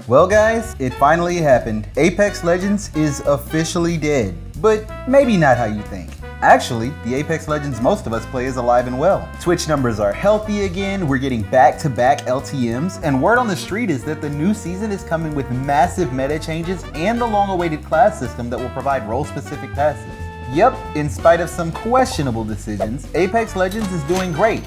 Well guys, it finally happened. Apex Legends is officially dead, but maybe not how you think. Actually, the Apex Legends most of us play is alive and well. Twitch numbers are healthy again, we're getting back-to-back LTMs, and word on the street is that the new season is coming with massive meta changes and the long-awaited class system that will provide role-specific passes. Yep, in spite of some questionable decisions, Apex Legends is doing great.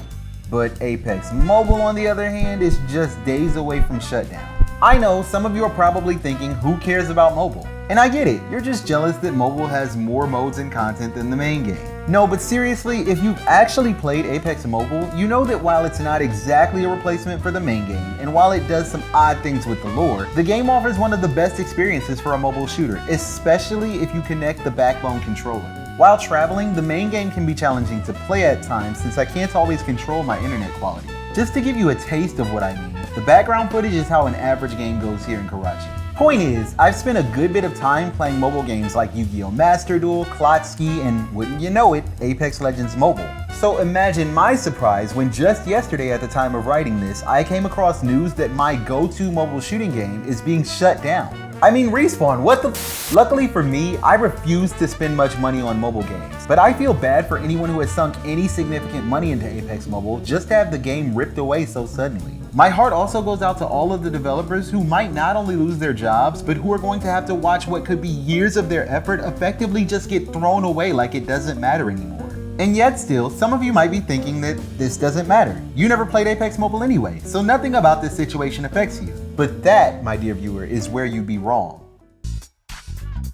But Apex Mobile, on the other hand, is just days away from shutdown. I know some of you are probably thinking, who cares about mobile? And I get it, you're just jealous that mobile has more modes and content than the main game. No, but seriously, if you've actually played Apex Mobile, you know that while it's not exactly a replacement for the main game, and while it does some odd things with the lore, the game offers one of the best experiences for a mobile shooter, especially if you connect the backbone controller. While traveling, the main game can be challenging to play at times since I can't always control my internet quality. Just to give you a taste of what I mean, the background footage is how an average game goes here in Karachi. Point is, I've spent a good bit of time playing mobile games like Yu-Gi-Oh! Master Duel, Klotsky, and wouldn't you know it, Apex Legends Mobile. So imagine my surprise when just yesterday at the time of writing this, I came across news that my go-to mobile shooting game is being shut down. I mean, Respawn, what the f? Luckily for me, I refuse to spend much money on mobile games, but I feel bad for anyone who has sunk any significant money into Apex Mobile just to have the game ripped away so suddenly. My heart also goes out to all of the developers who might not only lose their jobs, but who are going to have to watch what could be years of their effort effectively just get thrown away like it doesn't matter anymore. And yet still, some of you might be thinking that this doesn't matter. You never played Apex Mobile anyway, so nothing about this situation affects you. But that, my dear viewer, is where you'd be wrong.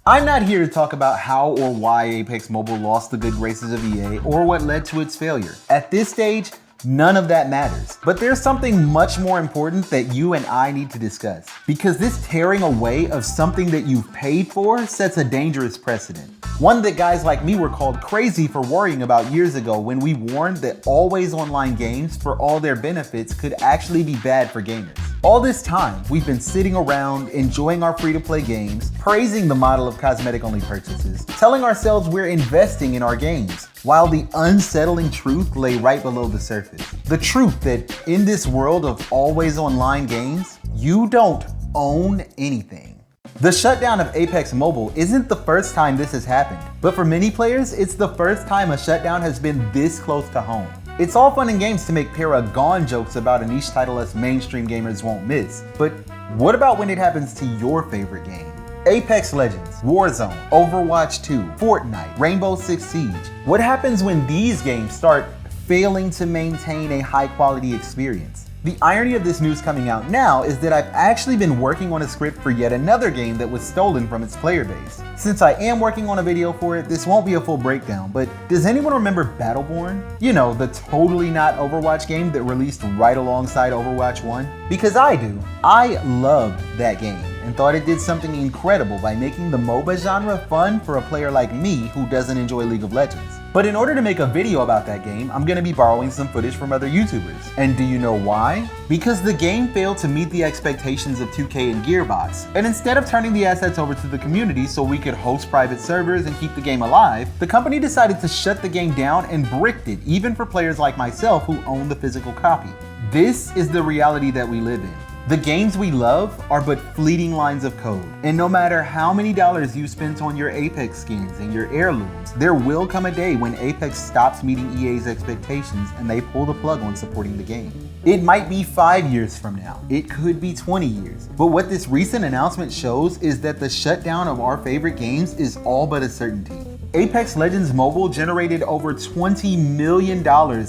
I'm not here to talk about how or why Apex Mobile lost the good graces of EA or what led to its failure. At this stage, none of that matters. But there's something much more important that you and I need to discuss. Because this tearing away of something that you've paid for sets a dangerous precedent. One that guys like me were called crazy for worrying about years ago when we warned that always online games, for all their benefits, could actually be bad for gamers. All this time, we've been sitting around, enjoying our free-to-play games, praising the model of cosmetic-only purchases, telling ourselves we're investing in our games, while the unsettling truth lay right below the surface. The truth that in this world of always online games, you don't own anything. The shutdown of Apex Mobile isn't the first time this has happened, but for many players, it's the first time a shutdown has been this close to home. It's all fun and games to make Paragon jokes about a niche title us mainstream gamers won't miss, but what about when it happens to your favorite game? Apex Legends, Warzone, Overwatch 2, Fortnite, Rainbow Six Siege. What happens when these games start failing to maintain a high quality experience? The irony of this news coming out now is that I've actually been working on a script for yet another game that was stolen from its player base. Since I am working on a video for it, this won't be a full breakdown, but does anyone remember Battleborn? You know, the totally not Overwatch game that released right alongside Overwatch 1? Because I do. I loved that game and thought it did something incredible by making the MOBA genre fun for a player like me who doesn't enjoy League of Legends. But in order to make a video about that game, I'm gonna be borrowing some footage from other YouTubers. And do you know why? Because the game failed to meet the expectations of 2K and Gearbox. And instead of turning the assets over to the community so we could host private servers and keep the game alive, the company decided to shut the game down and bricked it, even for players like myself who own the physical copy. This is the reality that we live in. The games we love are but fleeting lines of code, and no matter how many dollars you spent on your Apex skins and your heirlooms, there will come a day when Apex stops meeting EA's expectations and they pull the plug on supporting the game. It might be 5 years from now, it could be 20 years, but what this recent announcement shows is that the shutdown of our favorite games is all but a certainty. Apex Legends Mobile generated over $20 million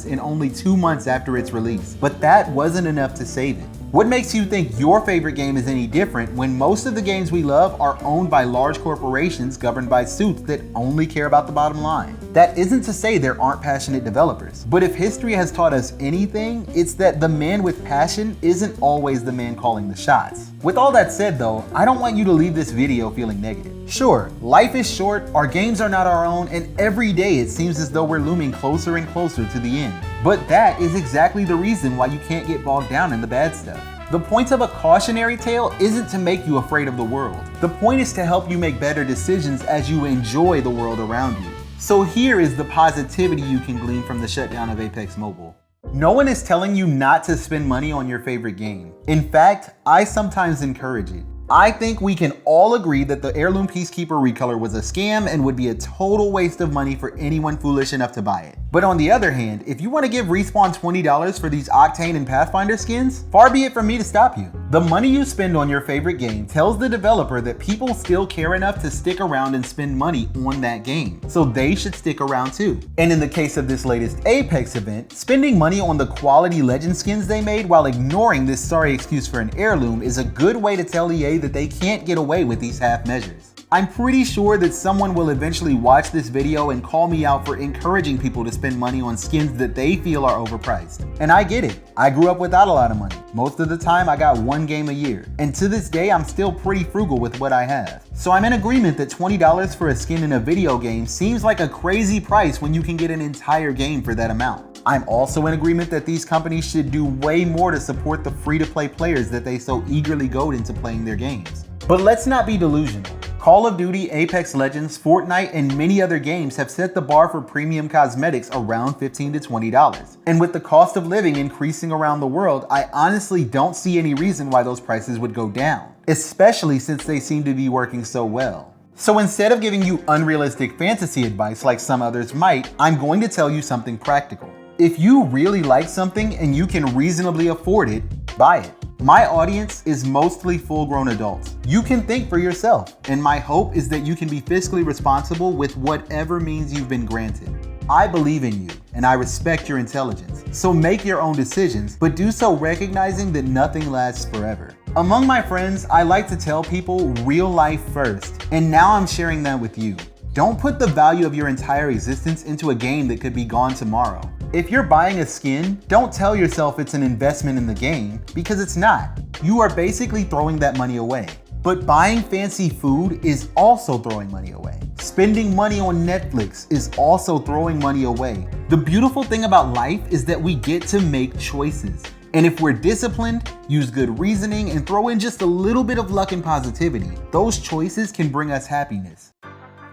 in only 2 months after its release, but that wasn't enough to save it. What makes you think your favorite game is any different when most of the games we love are owned by large corporations governed by suits that only care about the bottom line? That isn't to say there aren't passionate developers, but if history has taught us anything, it's that the man with passion isn't always the man calling the shots. With all that said though, I don't want you to leave this video feeling negative. Sure, life is short, our games are not our own, and every day it seems as though we're looming closer and closer to the end. But that is exactly the reason why you can't get bogged down in the bad stuff. The point of a cautionary tale isn't to make you afraid of the world. The point is to help you make better decisions as you enjoy the world around you. So here is the positivity you can glean from the shutdown of Apex Mobile. No one is telling you not to spend money on your favorite game. In fact, I sometimes encourage it. I think we can all agree that the Heirloom Peacekeeper recolor was a scam and would be a total waste of money for anyone foolish enough to buy it. But on the other hand, if you want to give Respawn $20 for these Octane and Pathfinder skins, far be it from me to stop you. The money you spend on your favorite game tells the developer that people still care enough to stick around and spend money on that game, so they should stick around too. And in the case of this latest Apex event, spending money on the quality legend skins they made while ignoring this sorry excuse for an heirloom is a good way to tell EA that they can't get away with these half measures. I'm pretty sure that someone will eventually watch this video and call me out for encouraging people to spend money on skins that they feel are overpriced. And I get it. I grew up without a lot of money. Most of the time I got one game a year. And to this day I'm still pretty frugal with what I have. So I'm in agreement that $20 for a skin in a video game seems like a crazy price when you can get an entire game for that amount. I'm also in agreement that these companies should do way more to support the free-to-play players that they so eagerly goad into playing their games. But let's not be delusional. Call of Duty, Apex Legends, Fortnite, and many other games have set the bar for premium cosmetics around $15 to $20. And with the cost of living increasing around the world, I honestly don't see any reason why those prices would go down, especially since they seem to be working so well. So instead of giving you unrealistic fantasy advice like some others might, I'm going to tell you something practical. If you really like something and you can reasonably afford it, buy it. My audience is mostly full-grown adults. You can think for yourself, and my hope is that you can be fiscally responsible with whatever means you've been granted. I believe in you, and I respect your intelligence, so make your own decisions, but do so recognizing that nothing lasts forever. Among my friends, I like to tell people real life first, and now I'm sharing that with you. Don't put the value of your entire existence into a game that could be gone tomorrow. If you're buying a skin, don't tell yourself it's an investment in the game, because it's not. You are basically throwing that money away. But buying fancy food is also throwing money away. Spending money on Netflix is also throwing money away. The beautiful thing about life is that we get to make choices. And if we're disciplined, use good reasoning, and throw in just a little bit of luck and positivity, those choices can bring us happiness.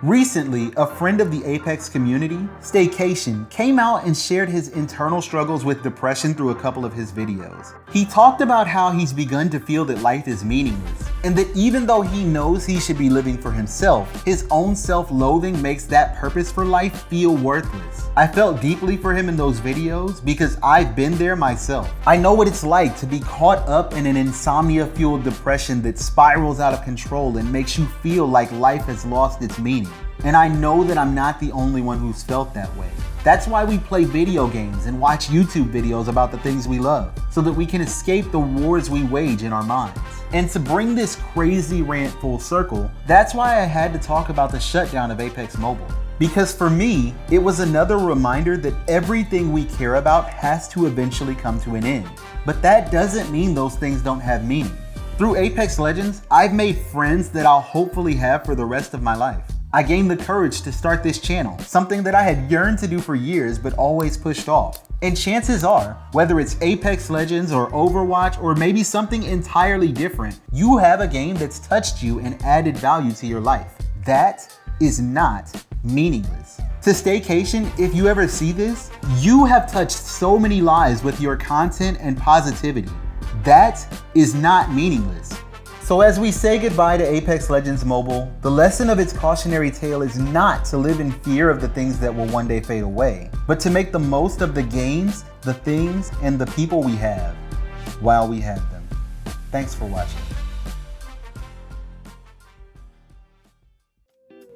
Recently, a friend of the Apex community, Staycation, came out and shared his internal struggles with depression through a couple of his videos. He talked about how he's begun to feel that life is meaningless, and that even though he knows he should be living for himself, his own self-loathing makes that purpose for life feel worthless. I felt deeply for him in those videos because I've been there myself. I know what it's like to be caught up in an insomnia-fueled depression that spirals out of control and makes you feel like life has lost its meaning. And I know that I'm not the only one who's felt that way. That's why we play video games and watch YouTube videos about the things we love, so that we can escape the wars we wage in our minds. And to bring this crazy rant full circle, that's why I had to talk about the shutdown of Apex Mobile. Because for me, it was another reminder that everything we care about has to eventually come to an end. But that doesn't mean those things don't have meaning. Through Apex Legends, I've made friends that I'll hopefully have for the rest of my life. I gained the courage to start this channel, something that I had yearned to do for years but always pushed off. And chances are, whether it's Apex Legends or Overwatch or maybe something entirely different, you have a game that's touched you and added value to your life. That is not meaningless. To Staycation, if you ever see this, you have touched so many lives with your content and positivity. That is not meaningless. So as we say goodbye to Apex Legends Mobile, the lesson of its cautionary tale is not to live in fear of the things that will one day fade away, but to make the most of the games, the things, and the people we have while we have them. Thanks for watching.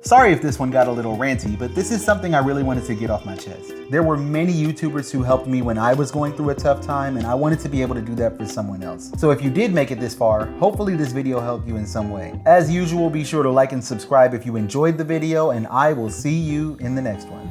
Sorry if this one got a little ranty, but this is something I really wanted to get off my chest. There were many YouTubers who helped me when I was going through a tough time, and I wanted to be able to do that for someone else. So if you did make it this far, hopefully this video helped you in some way. As usual, be sure to like and subscribe if you enjoyed the video, and I will see you in the next one.